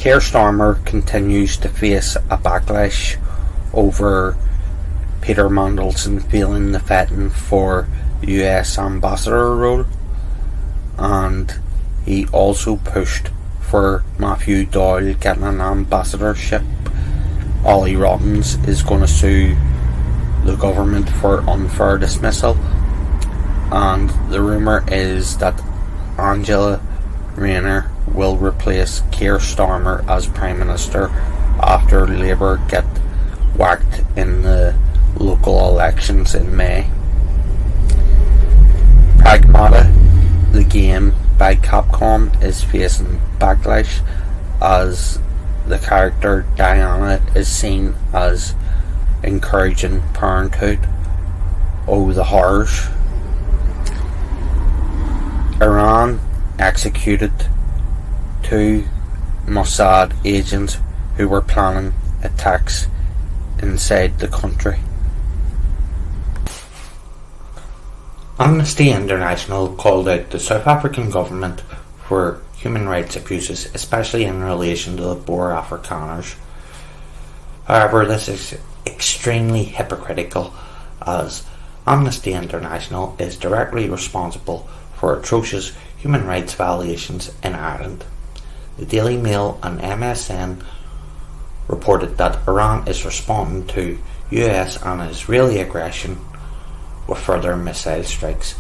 Keir Starmer continues to face a backlash over Peter Mandelson failing the vetting for US ambassador role, and he also pushed for Matthew Doyle getting an ambassadorship. Olly Robbins is going to sue the government for unfair dismissal, and the rumour is that Rayner will replace Keir Starmer as Prime Minister after Labour get whacked in the local elections in May. Pragmata, the game by Capcom, is facing backlash as the character Diana is seen as encouraging parenthood. Oh, the horrors. Iran executed 2 Mossad agents who were planning attacks inside the country. Amnesty International called out the South African government for human rights abuses, especially in relation to the Boer Afrikaners. However, this is extremely hypocritical, as Amnesty International is directly responsible for atrocious human rights violations in Ireland. The Daily Mail and MSN reported that Iran is responding to US and Israeli aggression with further missile strikes.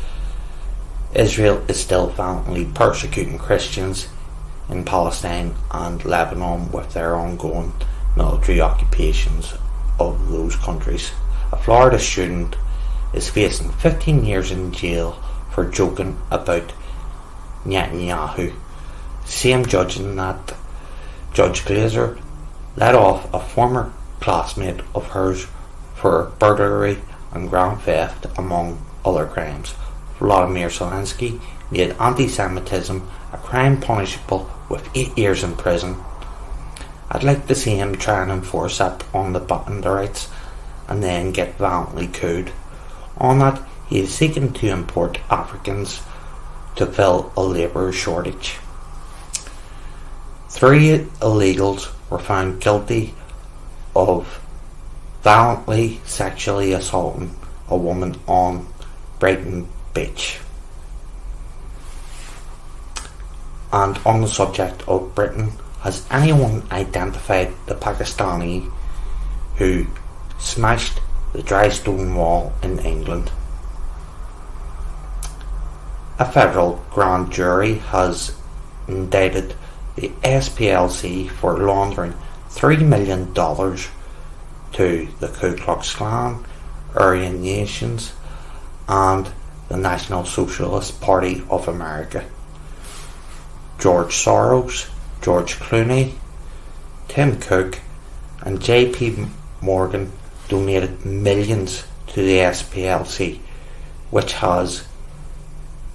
Israel is still violently persecuting Christians in Palestine and Lebanon with their ongoing military occupations of those countries. A Florida student is facing 15 years in jail for joking about Netanyahu. Same judging that Judge Glazer let off a former classmate of hers for burglary and grand theft, among other crimes. Vladimir Zelensky made anti-Semitism a crime punishable with 8 years in prison. I'd like to see him try and enforce that on the Banderites and then get violently cooed. On that, he is seeking to import Africans to fill a labour shortage. 3 illegals were found guilty of violently sexually assaulting a woman on Brighton Beach. And on the subject of Britain, has anyone identified the Pakistani who smashed the dry stone wall in England? A federal grand jury has indicted the SPLC for laundering $3 million to the Ku Klux Klan, Aryan Nations and the National Socialist Party of America. George Soros, George Clooney, Tim Cook and JP Morgan donated millions to the SPLC, which has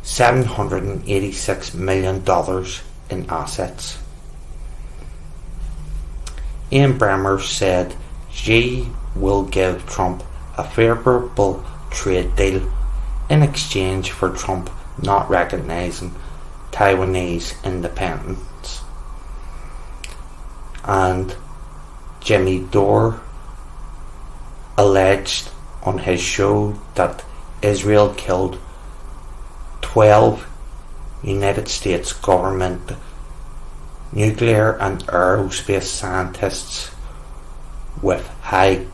$786 million in assets. Ian Bremmer said Xi will give Trump a favourable trade deal in exchange for Trump not recognising Taiwanese independence. And Jimmy Dore alleged on his show that Israel killed 12 United States government nuclear and aerospace scientists with high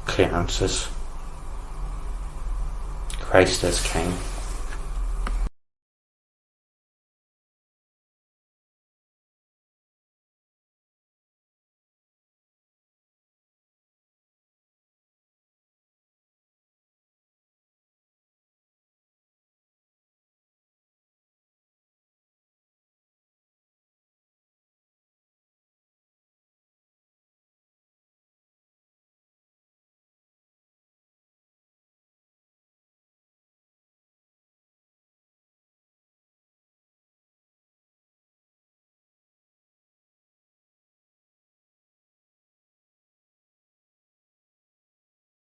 clearances. Christ is King.